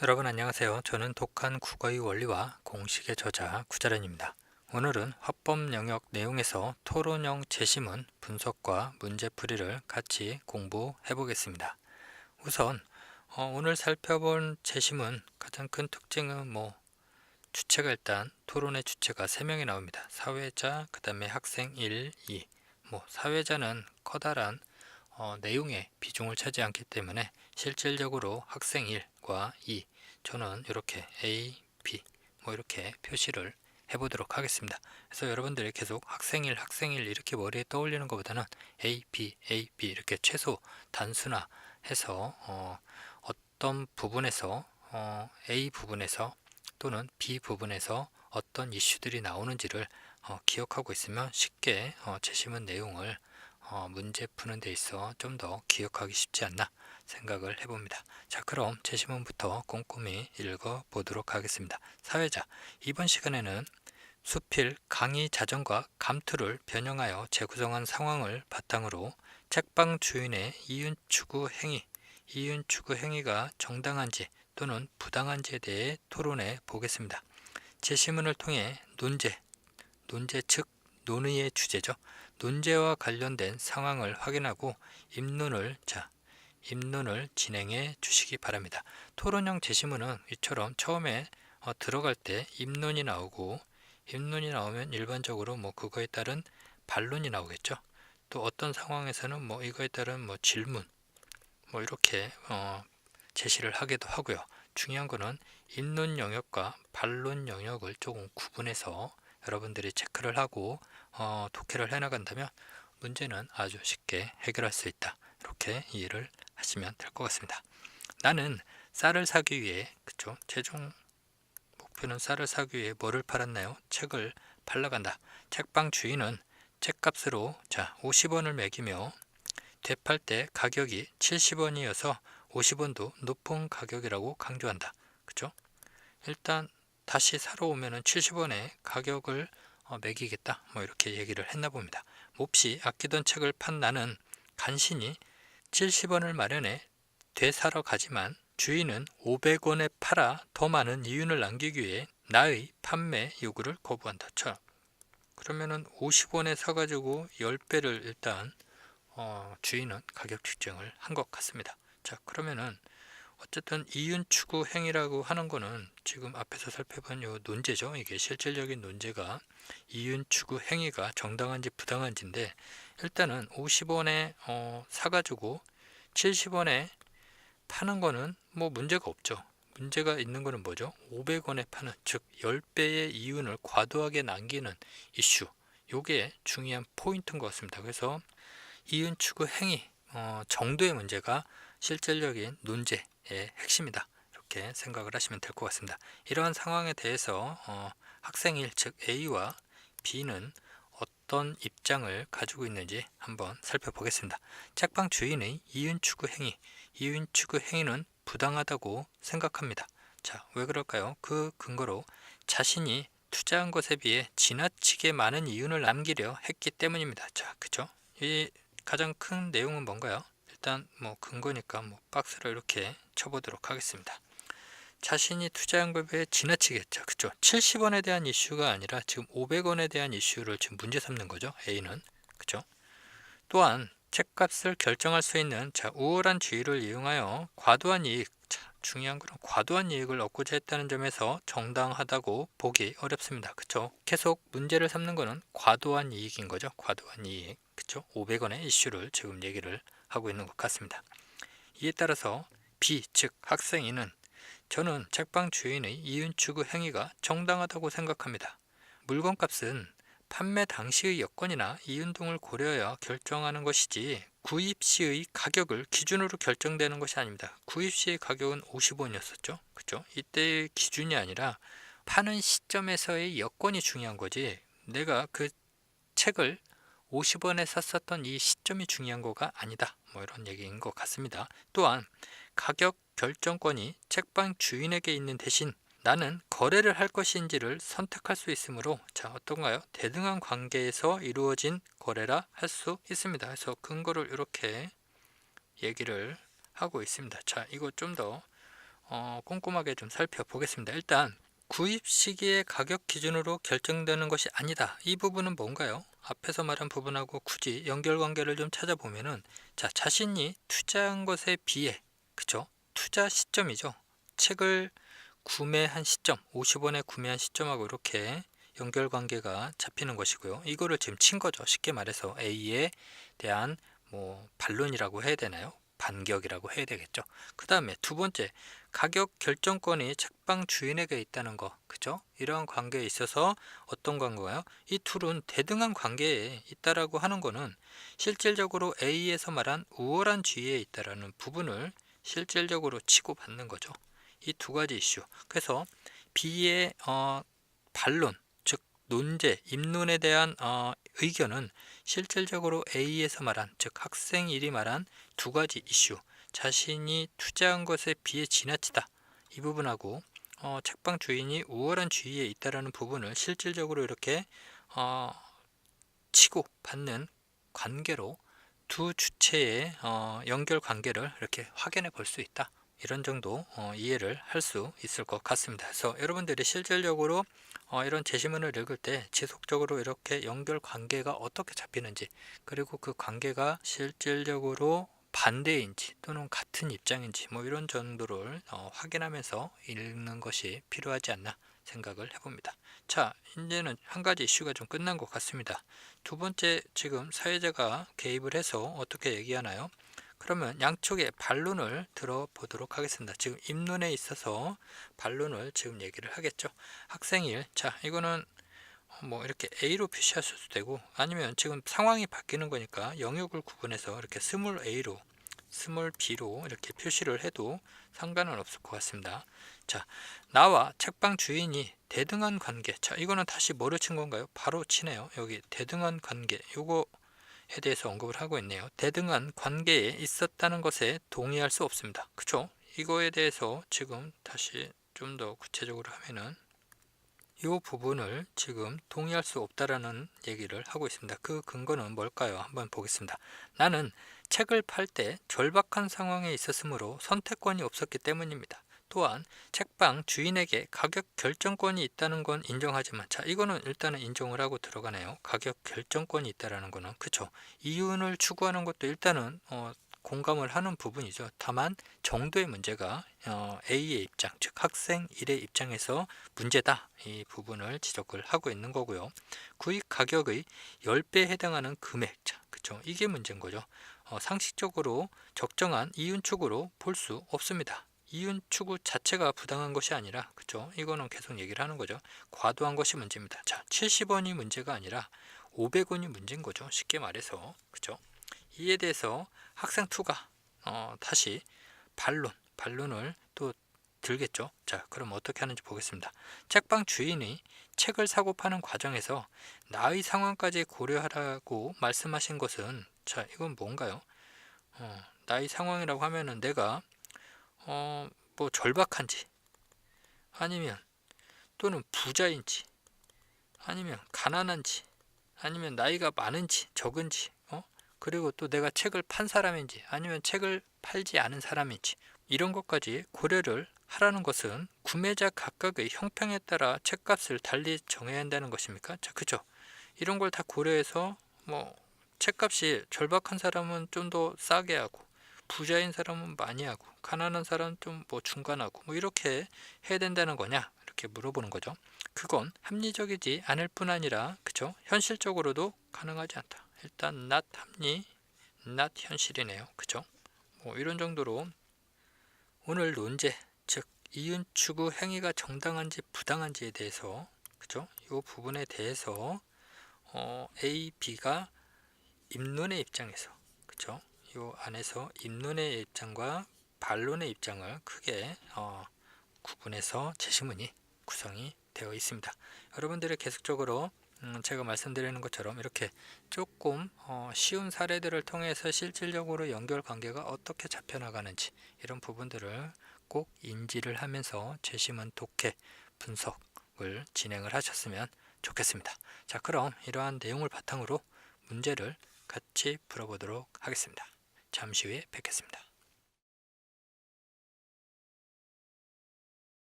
여러분 안녕하세요. 저는 독한 국어의 원리와 공식의 저자 구자련입니다. 오늘은 화법 영역 내용에서 토론형 제시문 분석과 문제풀이를 같이 공부해 보겠습니다. 우선 오늘 살펴본 제시문 가장 큰 특징은 주체가 일단 토론의 주체가 3명이 나옵니다. 사회자, 그 다음에 학생 1, 2. 사회자는 커다란 내용의 비중을 차지하지 않기 때문에 실질적으로 학생 1과 2, 저는 이렇게 A, B 이렇게 표시를 해보도록 하겠습니다. 그래서 여러분들이 계속 학생 1, 학생 1 이렇게 머리에 떠올리는 것보다는 A, B, A, B 이렇게 최소 단순화해서 어떤 부분에서 A 부분에서 또는 B 부분에서 어떤 이슈들이 나오는지를 기억하고 있으면 쉽게 제시문 내용을 문제 푸는 데 있어 좀 더 기억하기 쉽지 않나 생각을 해봅니다. 자, 그럼 제시문부터 꼼꼼히 읽어 보도록 하겠습니다. 사회자, 이번 시간에는 수필, 강의 자전과 감투를 변형하여 재구성한 상황을 바탕으로 책방 주인의 이윤추구 행위가 정당한지 또는 부당한지에 대해 토론해 보겠습니다. 제시문을 통해 논제 즉 논의의 주제죠. 논제와 관련된 상황을 확인하고 입론을 진행해 주시기 바랍니다. 토론형 제시문은 이처럼 처음에 들어갈 때 입론이 나오고, 입론이 나오면 일반적으로 그거에 따른 반론이 나오겠죠. 또 어떤 상황에서는 이거에 따른 질문 이렇게 제시를 하기도 하고요. 중요한 거는 입론 영역과 반론 영역을 조금 구분해서 여러분들이 체크를 하고 독해를 해나간다면 문제는 아주 쉽게 해결할 수 있다. 이렇게 이해를 하시면 될 것 같습니다. 나는 쌀을 사기 위해, 그쵸? 최종 목표는 쌀을 사기 위해 뭐를 팔았나요? 책을 팔러 간다. 책방 주인은 책값으로 50원을 매기며 되팔 때 가격이 70원이어서 50원도 높은 가격이라고 강조한다. 그쵸? 일단 다시 사러 오면은 70원의 가격을 매기겠다. 이렇게 얘기를 했나 봅니다. 몹시 아끼던 책을 판 나는 간신히 70원을 마련해 되사러 가지만 주인은 500원에 팔아 더 많은 이윤을 남기기 위해 나의 판매 요구를 거부한다. 자, 그러면은 50원에 사가지고 10배를 일단 주인은 가격 측정을 한 것 같습니다. 자, 그러면은 어쨌든 이윤 추구 행위라고 하는 거는 지금 앞에서 살펴본 요 논제죠. 이게 실질적인 논제가 이윤 추구 행위가 정당한지 부당한지인데, 일단은 50원에 사가지고 70원에 파는 거는 문제가 없죠. 문제가 있는 거는 뭐죠? 500원에 파는, 즉 10배의 이윤을 과도하게 남기는 이슈. 요게 중요한 포인트인 것 같습니다. 그래서 이윤 추구 행위 정도의 문제가 실질적인 논제의 핵심이다. 이렇게 생각을 하시면 될 것 같습니다. 이러한 상황에 대해서 학생 1, 즉 A와 B는 어떤 입장을 가지고 있는지 한번 살펴보겠습니다. 책방 주인의 이윤 추구 행위는 부당하다고 생각합니다. 자, 왜 그럴까요? 그 근거로 자신이 투자한 것에 비해 지나치게 많은 이윤을 남기려 했기 때문입니다. 자, 그죠? 이 가장 큰 내용은 뭔가요? 일단 근거니까 박스로 이렇게 쳐보도록 하겠습니다. 자신이 투자한 것에 비해 지나치게 했죠. 그쵸? 70원에 대한 이슈가 아니라 지금 500원에 대한 이슈를 지금 문제 삼는 거죠. A는. 그쵸? 또한 책값을 결정할 수 있는 우월한 주의를 이용하여 과도한 이익, 중요한 건 과도한 이익을 얻고자 했다는 점에서 정당하다고 보기 어렵습니다. 그쵸? 계속 문제를 삼는 거는 과도한 이익인 거죠. 과도한 이익. 그쵸? 500원의 이슈를 지금 얘기를 하고 있는 것 같습니다. 이에 따라서 B, 즉 학생이는 저는 책방 주인의 이윤 추구 행위가 정당하다고 생각합니다. 물건값은 판매 당시의 여건이나 이윤 등을 고려하여 결정하는 것이지 구입 시의 가격을 기준으로 결정되는 것이 아닙니다. 구입 시의 가격은 50원이었었죠. 그죠? 이때의 기준이 아니라 파는 시점에서의 여건이 중요한 거지, 내가 그 책을 50원에 샀었던 이 시점이 중요한 거가 아니다. 이런 얘기인 것 같습니다. 또한 가격 결정권이 책방 주인에게 있는 대신 나는 거래를 할 것인지를 선택할 수 있으므로, 어떤가요? 대등한 관계에서 이루어진 거래라 할 수 있습니다. 그래서 근거를 이렇게 얘기를 하고 있습니다. 자, 이거 좀 더 꼼꼼하게 좀 살펴보겠습니다. 일단 구입 시기의 가격 기준으로 결정되는 것이 아니다. 이 부분은 뭔가요? 앞에서 말한 부분하고 굳이 연결관계를 좀 찾아보면은, 자, 자신이 투자한 것에 비해, 그죠? 투자 시점이죠. 책을 구매한 시점, 50원에 구매한 시점하고 이렇게 연결관계가 잡히는 것이고요. 이거를 지금 친 거죠. 쉽게 말해서 A에 대한 뭐 반론이라고 해야 되나요? 반격이라고 해야 되겠죠. 그 다음에 두 번째, 가격 결정권이 책방 주인에게 있다는 거, 그죠? 이러한 관계에 있어서 어떤 관계가요? 이 둘은 대등한 관계에 있다라고 하는 거는 실질적으로 A에서 말한 우월한 지위에 있다라는 부분을 실질적으로 치고받는 거죠. 이 두 가지 이슈. 그래서 B의 반론, 즉 논제, 입론에 대한 의견은 실질적으로 A에서 말한, 즉 학생 1이 말한 두 가지 이슈, 자신이 투자한 것에 비해 지나치다, 이 부분하고 책방 주인이 우월한 지위에 있다라는 부분을 실질적으로 이렇게 치고 받는 관계로 두 주체의 연결 관계를 이렇게 확인해 볼 수 있다. 이런 정도 이해를 할 수 있을 것 같습니다. 그래서 여러분들이 실질적으로 이런 제시문을 읽을 때 지속적으로 이렇게 연결 관계가 어떻게 잡히는지, 그리고 그 관계가 실질적으로 반대인지 또는 같은 입장인지 뭐 이런 정도를 확인하면서 읽는 것이 필요하지 않나 생각을 해봅니다. 자, 이제는 한 가지 이슈가 좀 끝난 것 같습니다. 두 번째, 지금 사회자가 개입을 해서 어떻게 얘기하나요? 그러면 양쪽의 반론을 들어보도록 하겠습니다. 지금 입론에 있어서 반론을 지금 얘기를 하겠죠. 학생 1, 자, 이거는 뭐 이렇게 A로 표시하셔도 되고, 아니면 지금 상황이 바뀌는 거니까 영역을 구분해서 이렇게 스몰 A로, 스몰 B로 이렇게 표시를 해도 상관은 없을 것 같습니다. 자, 나와 책방 주인이 대등한 관계. 자, 이거는 다시 뭐를 친 건가요? 바로 치네요. 여기 대등한 관계, 요거에 대해서 언급을 하고 있네요. 대등한 관계에 있었다는 것에 동의할 수 없습니다. 그쵸? 이거에 대해서 지금 다시 좀 더 구체적으로 하면은 이 부분을 지금 동의할 수 없다라는 얘기를 하고 있습니다. 그 근거는 뭘까요? 한번 보겠습니다. 나는 책을 팔 때 절박한 상황에 있었으므로 선택권이 없었기 때문입니다. 또한 책방 주인에게 가격 결정권이 있다는 건 인정하지만, 자, 이거는 일단은 인정을 하고 들어가네요. 가격 결정권이 있다라는 거는, 그쵸? 이윤을 추구하는 것도 일단은 공감을 하는 부분이죠. 다만 정도의 문제가 A의 입장, 즉 학생 1의 입장에서 문제다, 이 부분을 지적을 하고 있는 거고요. 구입 가격의 10배에 해당하는 금액, 자, 그쵸? 이게 문제인 거죠. 상식적으로 적정한 이윤 추구로 볼 수 없습니다. 이윤 추구 자체가 부당한 것이 아니라, 그쵸? 이거는 계속 얘기를 하는 거죠. 과도한 것이 문제입니다. 자, 70원이 문제가 아니라 500원이 문제인 거죠. 쉽게 말해서, 그쵸? 이에 대해서 학생 2가 다시 반론을 또 들겠죠. 자, 그럼 어떻게 하는지 보겠습니다. 책방 주인이 책을 사고 파는 과정에서 나의 상황까지 고려하라고 말씀하신 것은, 자, 이건 뭔가요? 나의 상황이라고 하면은 내가 뭐 절박한지, 아니면 또는 부자인지, 아니면 가난한지, 아니면 나이가 많은지 적은지, 그리고 또 내가 책을 판 사람인지 아니면 책을 팔지 않은 사람인지, 이런 것까지 고려를 하라는 것은 구매자 각각의 형평에 따라 책값을 달리 정해야 한다는 것입니까? 자, 그죠? 이런 걸 다 고려해서 뭐 책값이 절박한 사람은 좀 더 싸게 하고, 부자인 사람은 많이 하고, 가난한 사람은 좀 뭐 중간하고, 뭐 이렇게 해야 된다는 거냐, 이렇게 물어보는 거죠. 그건 합리적이지 않을 뿐 아니라, 그죠? 현실적으로도 가능하지 않다. 일단 not 합리, not 현실이네요. 그죠? 뭐 이런 정도로 오늘 논제, 즉 이윤 추구 행위가 정당한지 부당한지에 대해서, 그죠? 이 부분에 대해서 A, B가 입론의 입장에서, 그죠? 이 안에서 입론의 입장과 반론의 입장을 크게 구분해서 제시문이 구성이 되어 있습니다. 여러분들이 계속적으로 제가 말씀드리는 것처럼 이렇게 조금 쉬운 사례들을 통해서 실질적으로 연결 관계가 어떻게 잡혀나가는지, 이런 부분들을 꼭 인지를 하면서 제시문 독해 분석을 진행을 하셨으면 좋겠습니다. 자, 그럼 이러한 내용을 바탕으로 문제를 같이 풀어보도록 하겠습니다. 잠시 후에 뵙겠습니다.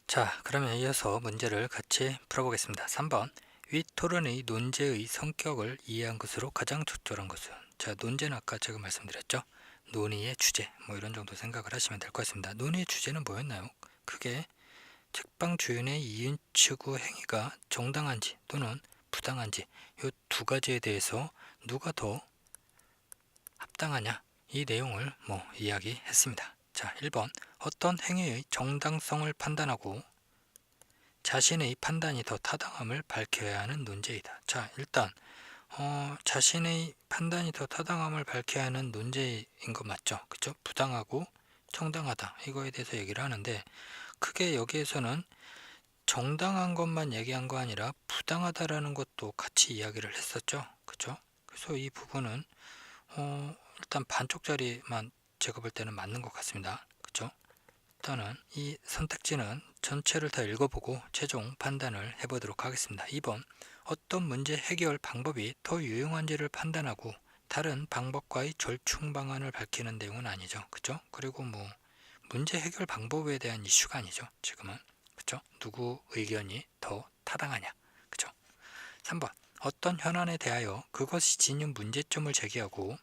자, 그러면 이어서 문제를 같이 풀어보겠습니다. 3번. 위 토론의 논제의 성격을 이해한 것으로 가장 적절한 것은? 자, 논제는 아까 제가 말씀드렸죠. 논의의 주제, 뭐 이런 정도 생각을 하시면 될 것 같습니다. 논의의 주제는 뭐였나요? 그게 책방 주인의 이윤치구 행위가 정당한지 또는 부당한지 이 두 가지에 대해서 누가 더 합당하냐, 이 내용을 이야기했습니다. 자, 1번. 어떤 행위의 정당성을 판단하고 자신의 판단이 더 타당함을 밝혀야 하는 논제이다. 자, 일단 자신의 판단이 더 타당함을 밝혀야 하는 논제인 거 맞죠? 그죠? 부당하고 정당하다, 이거에 대해서 얘기를 하는데, 크게 여기에서는 정당한 것만 얘기한 거 아니라 부당하다라는 것도 같이 이야기를 했었죠. 그죠? 그래서 이 부분은 일단 반쪽짜리만 제가 볼 때는 맞는 것 같습니다. 그죠? 일단은 이 선택지는 전체를 다 읽어보고 최종 판단을 해보도록 하겠습니다. 2번. 어떤 문제 해결 방법이 더 유용한지를 판단하고 다른 방법과의 절충 방안을 밝히는 내용은 아니죠. 그죠? 그리고 문제 해결 방법에 대한 이슈가 아니죠. 지금은. 그죠? 누구 의견이 더 타당하냐. 그죠? 3번. 어떤 현안에 대하여 그것이 지닌 문제점을 제기하고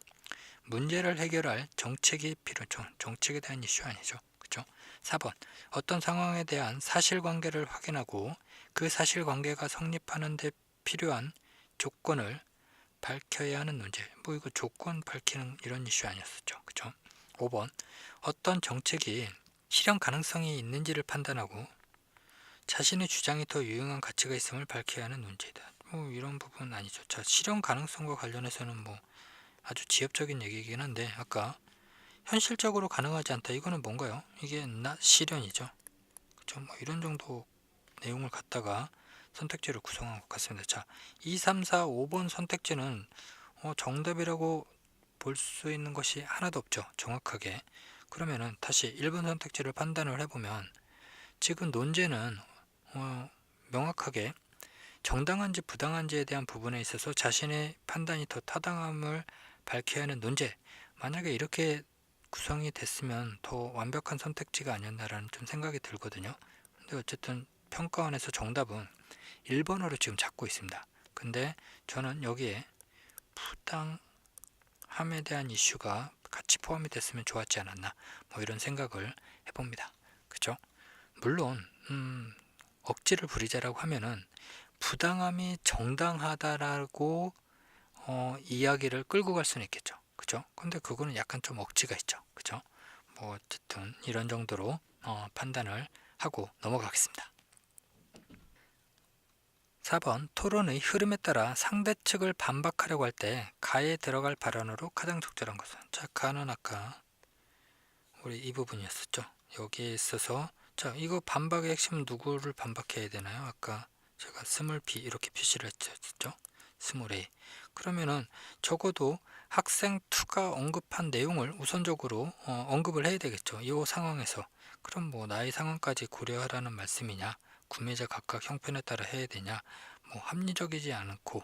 문제를 해결할 정책이 필요죠. 정책에 대한 이슈 아니죠. 그죠? 4번. 어떤 상황에 대한 사실관계를 확인하고 그 사실관계가 성립하는 데 필요한 조건을 밝혀야 하는 문제. 이거 조건 밝히는 이런 이슈 아니었었죠. 그죠? 5번. 어떤 정책이 실현 가능성이 있는지를 판단하고 자신의 주장이 더 유용한 가치가 있음을 밝혀야 하는 문제이다. 이런 부분 아니죠. 자, 실현 가능성과 관련해서는 아주 지엽적인 얘기이긴 한데, 아까 현실적으로 가능하지 않다, 이거는 뭔가요? 이게 not 실현이죠. 그죠? 이런 정도 내용을 갖다가 선택지를 구성한 것 같습니다. 자, 2, 3, 4, 5번 선택지는 정답이라고 볼 수 있는 것이 하나도 없죠. 정확하게. 그러면은 다시 1번 선택지를 판단을 해보면 지금 논제는 명확하게 정당한지 부당한지에 대한 부분에 있어서 자신의 판단이 더 타당함을 밝혀야 하는 논제, 만약에 이렇게 구성이 됐으면 더 완벽한 선택지가 아니었나라는 좀 생각이 들거든요. 근데 어쨌든 평가원에서 정답은 1번으로 지금 잡고 있습니다. 근데 저는 여기에 부당함에 대한 이슈가 같이 포함이 됐으면 좋았지 않았나, 이런 생각을 해봅니다. 그죠? 물론 억지를 부리자라고 하면은 부당함이 정당하다라고 이야기를 끌고 갈 수는 있겠죠. 그죠? 근데 그거는 약간 좀 억지가 있죠. 그죠? 어쨌든 이런 정도로 판단을 하고 넘어가겠습니다. 4번. 토론의 흐름에 따라 상대 측을 반박하려고 할 때 가에 들어갈 발언으로 가장 적절한 것은? 자, 가는 아까 우리 이 부분이었었죠. 여기에 있어서, 자, 이거 반박의 핵심은 누구를 반박해야 되나요? 아까 제가 스몰 b 이렇게 표시를 했었죠. 스몰 a. 그러면은 적어도 학생 2가 언급한 내용을 우선적으로 언급을 해야 되겠죠. 이 상황에서. 그럼 나의 상황까지 고려하라는 말씀이냐? 구매자 각각 형편에 따라 해야 되냐? 합리적이지 않고,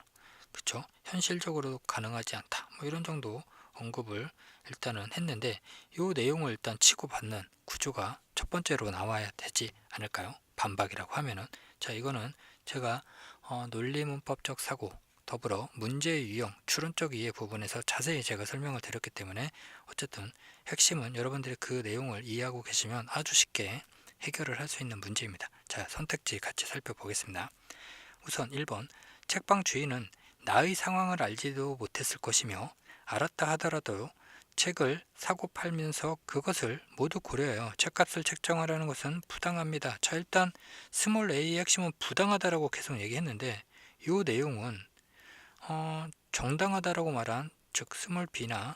그쵸? 현실적으로 가능하지 않다. 이런 정도 언급을 일단은 했는데, 이 내용을 일단 치고받는 구조가 첫 번째로 나와야 되지 않을까요? 반박이라고 하면은. 자, 이거는 제가 논리문법적 사고 더불어 문제의 유형, 추론적 이해 부분에서 자세히 제가 설명을 드렸기 때문에 어쨌든 핵심은 여러분들이 그 내용을 이해하고 계시면 아주 쉽게 해결을 할 수 있는 문제입니다. 자, 선택지 같이 살펴보겠습니다. 우선 1번. 책방 주인은 나의 상황을 알지도 못했을 것이며 알았다 하더라도 책을 사고 팔면서 그것을 모두 고려해요. 책값을 책정하라는 것은 부당합니다. 자, 일단 스몰 a의 핵심은 부당하다라고 계속 얘기했는데, 이 내용은 정당하다라고 말한, 즉 스몰 b나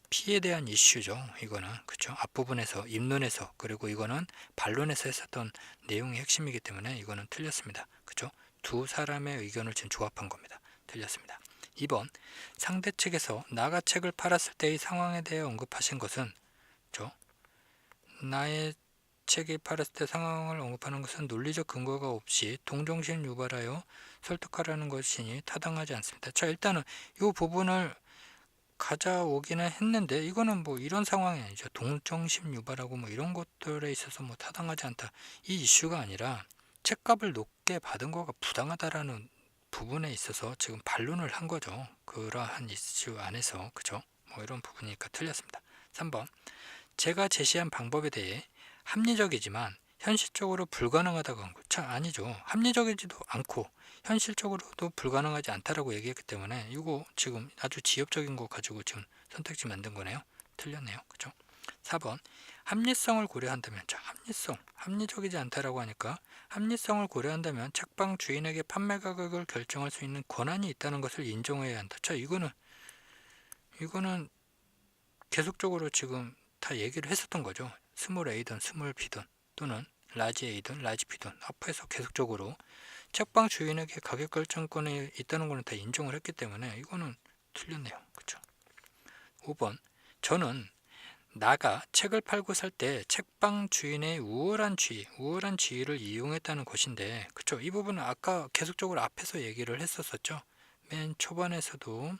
p에 대한 이슈죠. 이거는. 그렇죠? 앞부분에서 입론에서, 그리고 이거는 반론에서 했었던 내용의 핵심이기 때문에 이거는 틀렸습니다. 그렇죠? 두 사람의 의견을 지금 조합한 겁니다. 틀렸습니다. 2번. 상대 측에서 나가 책을 팔았을 때의 상황에 대해 언급하신 것은, 그렇죠? 나의 책이 팔았을 때 상황을 언급하는 것은 논리적 근거가 없이 동정심 유발하여 설득하라는 것이니 타당하지 않습니다. 자, 일단은 이 부분을 가져오기는 했는데 이거는 뭐 이런 상황이 아니죠. 동정심 유발하고 뭐 이런 것들에 있어서 뭐 타당하지 않다. 이 이슈가 아니라 책값을 높게 받은 거가 부당하다라는 부분에 있어서 지금 반론을 한 거죠. 그러한 이슈 안에서. 그죠? 뭐 이런 부분이니까 틀렸습니다. 3번. 제가 제시한 방법에 대해 합리적이지만 현실적으로 불가능하다고 한 거. 참 아니죠. 합리적이지도 않고 현실적으로도 불가능하지 않다라고 얘기했기 때문에 이거 지금 아주 지엽적인 거 가지고 지금 선택지 만든 거네요. 틀렸네요. 그죠? 4번. 합리성을 고려한다면, 자, 합리적이지 않다라고 하니까 합리성을 고려한다면 책방 주인에게 판매 가격을 결정할 수 있는 권한이 있다는 것을 인정해야 한다. 자, 이거는 계속적으로 지금 다 얘기를 했었던 거죠. 스몰 A든 스몰 B든 또는 라지 A든 라지 B든 앞에서 계속적으로 책방 주인에게 가격 결정권이 있다는 거는 다 인정을 했기 때문에 이거는 틀렸네요. 그렇죠? 5번. 저는 나가 책을 팔고 살 때 책방 주인의 우월한 지위를 이용했다는 것인데, 그쵸? 이 부분은 아까 계속적으로 앞에서 얘기를 했었었죠. 맨 초반에서도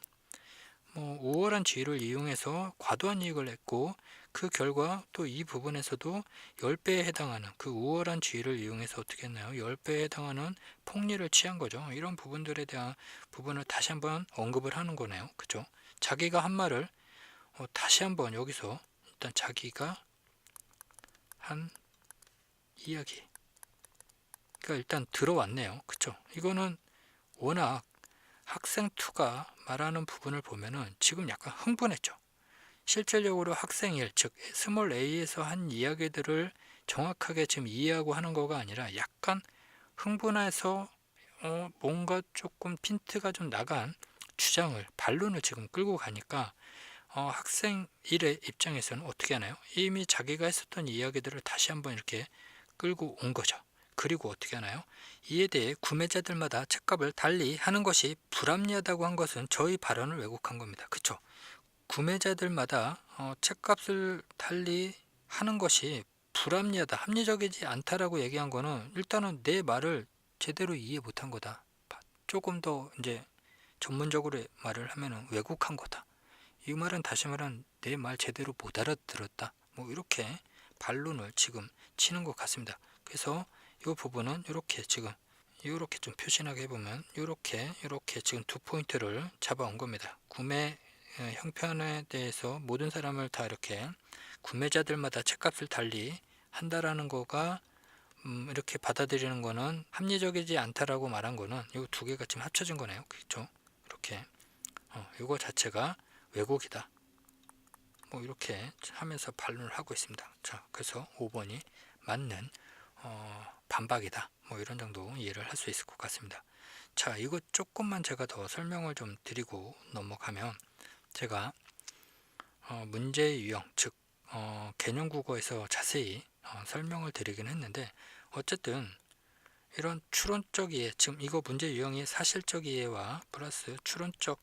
뭐 우월한 지위를 이용해서 과도한 이익을 냈고, 그 결과 또 이 부분에서도 10배에 해당하는 그 우월한 지위를 이용해서 어떻게 했나요? 10배에 해당하는 폭리를 취한 거죠. 이런 부분들에 대한 부분을 다시 한번 언급을 하는 거네요. 그죠? 자기가 한 말을 다시 한번 여기서 일단 자기가 한 이야기가 일단 들어왔네요. 그쵸? 이거는 워낙 학생 2가 말하는 부분을 보면은 지금 약간 흥분했죠. 실질적으로 학생 1, 즉 스몰 a에서 한 이야기들을 정확하게 지금 이해하고 하는 거가 아니라 약간 흥분해서 뭔가 조금 핀트가 좀 나간 주장을, 반론을 지금 끌고 가니까 학생 1의 입장에서는 어떻게 하나요? 이미 자기가 했었던 이야기들을 다시 한번 이렇게 끌고 온 거죠. 그리고 어떻게 하나요? 이에 대해 구매자들마다 책값을 달리 하는 것이 불합리하다고 한 것은 저희 발언을 왜곡한 겁니다. 그쵸? 구매자들마다 책값을 달리 하는 것이 불합리하다, 합리적이지 않다라고 얘기한 거는 일단은 내 말을 제대로 이해 못한 거다. 조금 더 이제 전문적으로 말을 하면은 왜곡한 거다. 이 말은 다시 말하면 내 말 제대로 못 알아들었다. 뭐 이렇게 반론을 지금 치는 것 같습니다. 그래서 이 부분은 이렇게 지금 이렇게 좀 표시나게 해보면 이렇게 지금 2포인트를 잡아온 겁니다. 구매 형편에 대해서 모든 사람을 다 이렇게 구매자들마다 책값을 달리 한다라는 거가 이렇게 받아들이는 거는 합리적이지 않다라고 말한 거는 이 두 개가 지금 합쳐진 거네요. 그렇죠? 이렇게 이거 자체가 왜곡이다. 뭐 이렇게 하면서 반론을 하고 있습니다. 자, 그래서 5번이 맞는 반박이다. 뭐 이런 정도 이해를 할 수 있을 것 같습니다. 자, 이거 조금만 제가 더 설명을 좀 드리고 넘어가면 제가 문제의 유형, 즉 개념 국어에서 자세히 설명을 드리긴 했는데 어쨌든 이런 추론적 이해, 지금 이거 문제 유형이 사실적 이해와 플러스 추론적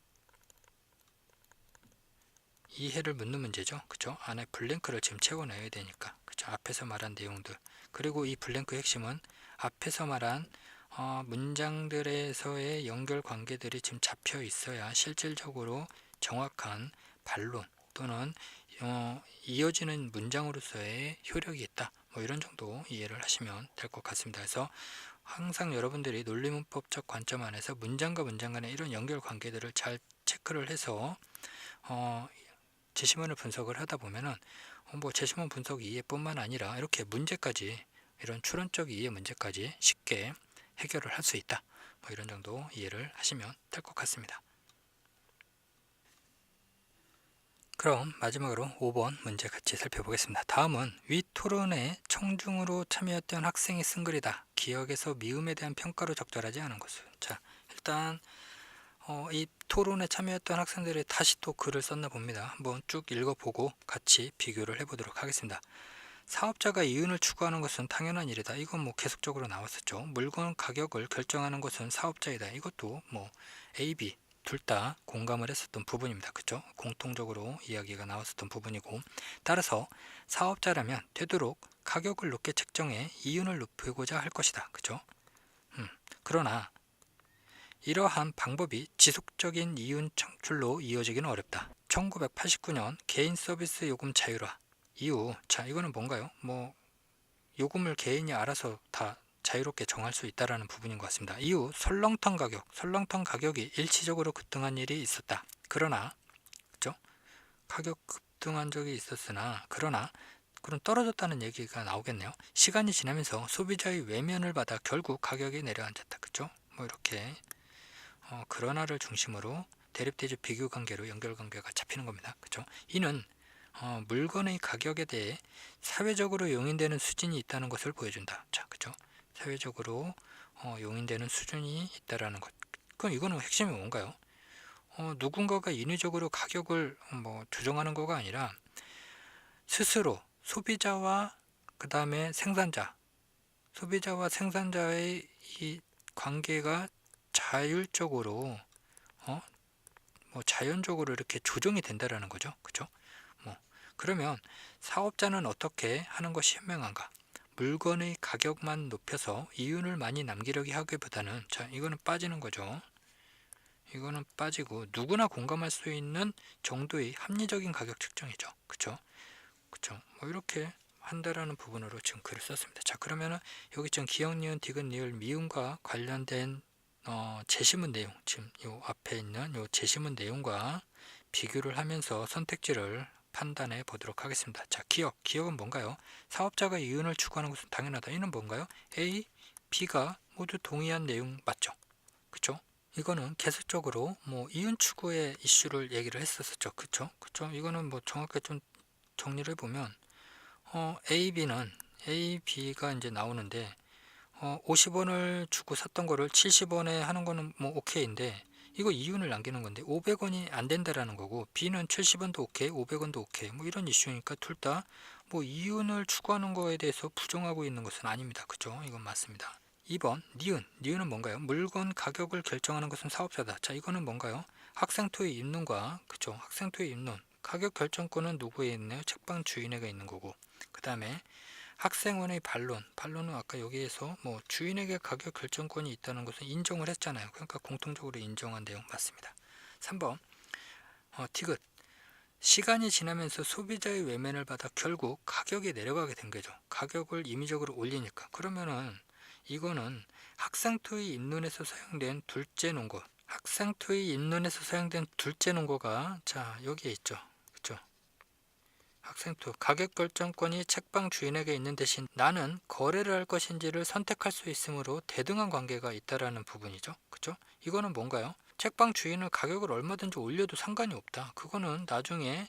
이해를 묻는 문제죠. 그죠? 안에 블랭크를 지금 채워내야 되니까. 그죠? 앞에서 말한 내용들. 그리고 이 블랭크 핵심은 앞에서 말한 문장들에서의 연결 관계들이 지금 잡혀 있어야 실질적으로 정확한 반론 또는 이어지는 문장으로서의 효력이 있다. 뭐 이런 정도 이해를 하시면 될 것 같습니다. 그래서 항상 여러분들이 논리문법적 관점 안에서 문장과 문장 간의 이런 연결 관계들을 잘 체크를 해서 제시문을 분석을 하다 보면은 뭐 제시문 분석 이해뿐만 아니라 이렇게 문제까지 이런 추론적 이해 문제까지 쉽게 해결을 할 수 있다. 뭐 이런 정도 이해를 하시면 될 것 같습니다. 그럼 마지막으로 5번 문제 같이 살펴보겠습니다. 다음은 위 토론에 청중으로 참여했던 학생이 쓴 글이다. 기억에서 미음에 대한 평가로 적절하지 않은 것은. 자, 일단 이 토론에 참여했던 학생들이 다시 또 글을 썼나 봅니다. 한번 쭉 읽어보고 같이 비교를 해보도록 하겠습니다. 사업자가 이윤을 추구하는 것은 당연한 일이다. 이건 뭐 계속적으로 나왔었죠. 물건 가격을 결정하는 것은 사업자이다. 이것도 뭐 A, B 둘 다 공감을 했었던 부분입니다. 그죠? 공통적으로 이야기가 나왔었던 부분이고, 따라서 사업자라면 되도록 가격을 높게 책정해 이윤을 높이고자 할 것이다. 그죠? 그러나 이러한 방법이 지속적인 이윤 창출로 이어지기는 어렵다. 1989년 개인 서비스 요금 자율화 이후, 자 이거는 뭔가요? 뭐 요금을 개인이 알아서 다 자유롭게 정할 수 있다라는 부분인 것 같습니다. 이후 설렁탕 가격이 일시적으로 급등한 일이 있었다. 그러나 그죠? 가격 급등한 적이 있었으나 그러나 그럼 떨어졌다는 얘기가 나오겠네요. 시간이 지나면서 소비자의 외면을 받아 결국 가격이 내려앉았다. 그죠? 뭐 이렇게 그러나를 중심으로 대립대조 비교 관계로 연결관계가 잡히는 겁니다. 그죠? 이는 물건의 가격에 대해 사회적으로 용인되는 수준이 있다는 것을 보여준다. 자, 그죠? 사회적으로 용인되는 수준이 있다라는 것. 그럼 이거는 핵심이 뭔가요? 누군가가 인위적으로 가격을 조정하는 거가 아니라 스스로 소비자와 그 다음에 소비자와 생산자의 이 관계가 자율적으로 자연적으로 이렇게 조정이 된다라는 거죠. 그죠? 그러면 사업자는 어떻게 하는 것이 현명한가? 물건의 가격만 높여서 이윤을 많이 남기려고 하기보다는, 자 이거는 빠지는 거죠. 이거는 빠지고 누구나 공감할 수 있는 정도의 합리적인 가격 측정이죠. 그쵸? 뭐 이렇게 한다라는 부분으로 지금 글을 썼습니다. 자, 그러면은 여기 지금 기역, 니은, 디귿, 리을, 미음과 관련된 제시문 내용, 지금 요 앞에 있는 요 제시문 내용과 비교를 하면서 선택지를 판단해 보도록 하겠습니다. 자, 기역은 뭔가요? 사업자가 이윤을 추구하는 것은 당연하다. 이는 뭔가요? A, B가 모두 동의한 내용 맞죠? 그쵸? 이거는 계속적으로 이윤 추구의 이슈를 얘기를 했었죠. 그쵸? 이거는 정확하게 좀 정리를 해보면 A, B가 이제 나오는데 50원을 주고 샀던 거를 70원에 하는 거는 오케이인데 이거 이윤을 남기는 건데 500원이 안 된다라는 거고, B는 70원도 오케이, 500원도 오케이, 이런 이슈니까 둘 다 이윤을 추구하는 거에 대해서 부정하고 있는 것은 아닙니다. 그죠? 이건 맞습니다. 2번 니은은 뭔가요? 물건 가격을 결정하는 것은 사업자다. 자, 이거는 뭔가요? 학생토의 입론과, 그죠? 학생토의 입론, 가격 결정권은 누구에 있나요? 책방 주인에게 있는 거고, 그 다음에 학생원의 반론은 아까 여기에서 주인에게 가격 결정권이 있다는 것은 인정을 했잖아요. 그러니까 공통적으로 인정한 내용 맞습니다. 3번 디귿, 시간이 지나면서 소비자의 외면을 받아 결국 가격이 내려가게 된 거죠. 가격을 임의적으로 올리니까. 그러면은 이거는 학생토의 입론에서 사용된 둘째 논거, 자 여기에 있죠. 그쵸? 학생토, 가격 결정권이 책방 주인에게 있는 대신 나는 거래를 할 것인지를 선택할 수 있으므로 대등한 관계가 있다라는 부분이죠. 그죠? 이거는 뭔가요? 책방 주인은 가격을 얼마든지 올려도 상관이 없다. 그거는 나중에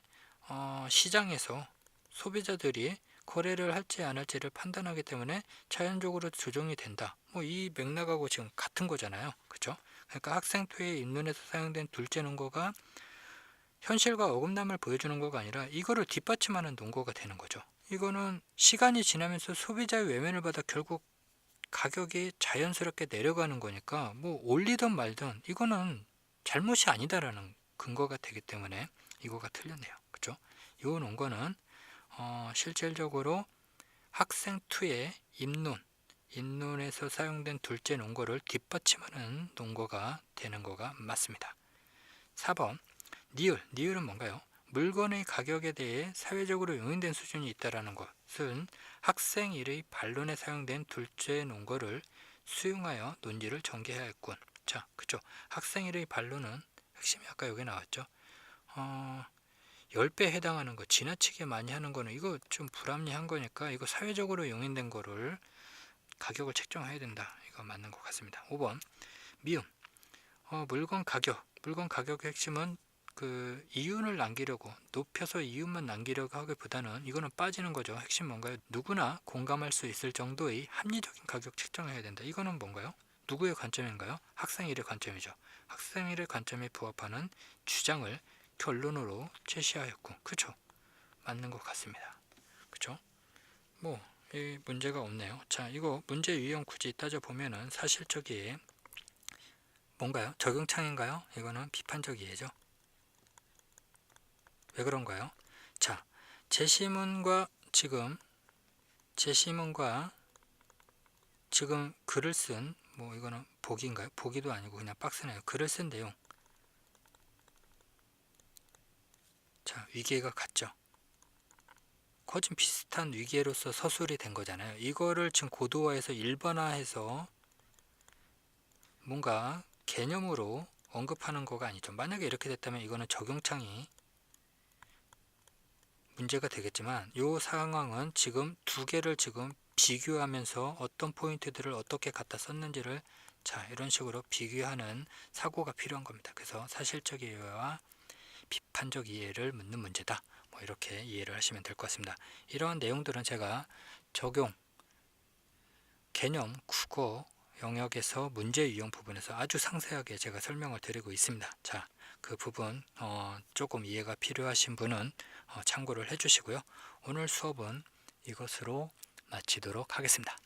시장에서 소비자들이 거래를 할지 안 할지를 판단하기 때문에 자연적으로 조정이 된다. 이 맥락하고 지금 같은 거잖아요. 그죠? 그러니까 학생토의 입론에서 사용된 둘째 논거가 현실과 어긋남을 보여주는 거가 아니라 이거를 뒷받침하는 논거가 되는 거죠. 이거는 시간이 지나면서 소비자의 외면을 받아 결국 가격이 자연스럽게 내려가는 거니까 올리든 말든 이거는 잘못이 아니다라는 근거가 되기 때문에 이거가 틀렸네요. 그죠? 이 논거는 실질적으로 학생2의 입론에서 사용된 둘째 논거를 뒷받침하는 논거가 되는 거가 맞습니다. 4번 니을은 뭔가요? 물건의 가격에 대해 사회적으로 용인된 수준이 있다는 것은 학생 1의 반론에 사용된 둘째 논거를 수용하여 논지를 전개하였군. 자, 그쵸? 학생 1의 반론은 핵심이 아까 여기 나왔죠. 10배 해당하는 거, 지나치게 많이 하는 거는 이거 좀 불합리한 거니까 이거 사회적으로 용인된 거를 가격을 책정해야 된다. 이거 맞는 것 같습니다. 5번 미음, 물건 가격의 핵심은 이윤을 남기려고, 높여서 이윤만 남기려고 하기보다는 이거는 빠지는 거죠. 핵심 뭔가요? 누구나 공감할 수 있을 정도의 합리적인 가격 책정을 해야 된다. 이거는 뭔가요? 누구의 관점인가요? 학생 1의 관점이죠. 학생 1의 관점에 부합하는 주장을 결론으로 제시하였고, 그쵸? 맞는 것 같습니다. 그쵸? 이 문제가 없네요. 자, 이거 문제 유형 굳이 따져보면은 사실적이에 뭔가요? 적용창인가요? 이거는 비판적이에죠. 왜 그런가요? 자, 제시문과 지금 글을 쓴 뭐 이거는 보기인가요? 보기도 아니고 그냥 박스네요. 글을 쓴 내용. 자, 위계가 같죠. 거진 비슷한 위계로서 서술이 된 거잖아요. 이거를 지금 고도화해서 일반화해서 뭔가 개념으로 언급하는 거가 아니죠. 만약에 이렇게 됐다면 이거는 적용창이 문제가 되겠지만 이 상황은 지금 두 개를 지금 비교하면서 어떤 포인트들을 어떻게 갖다 썼는지를 자 이런 식으로 비교하는 사고가 필요한 겁니다. 그래서 사실적 이해와 비판적 이해를 묻는 문제다. 뭐 이렇게 이해를 하시면 될 것 같습니다. 이러한 내용들은 제가 적용, 개념, 국어 영역에서 문제 유형 부분에서 아주 상세하게 제가 설명을 드리고 있습니다. 자, 그 부분 조금 이해가 필요하신 분은 참고를 해주시고요. 오늘 수업은 이것으로 마치도록 하겠습니다.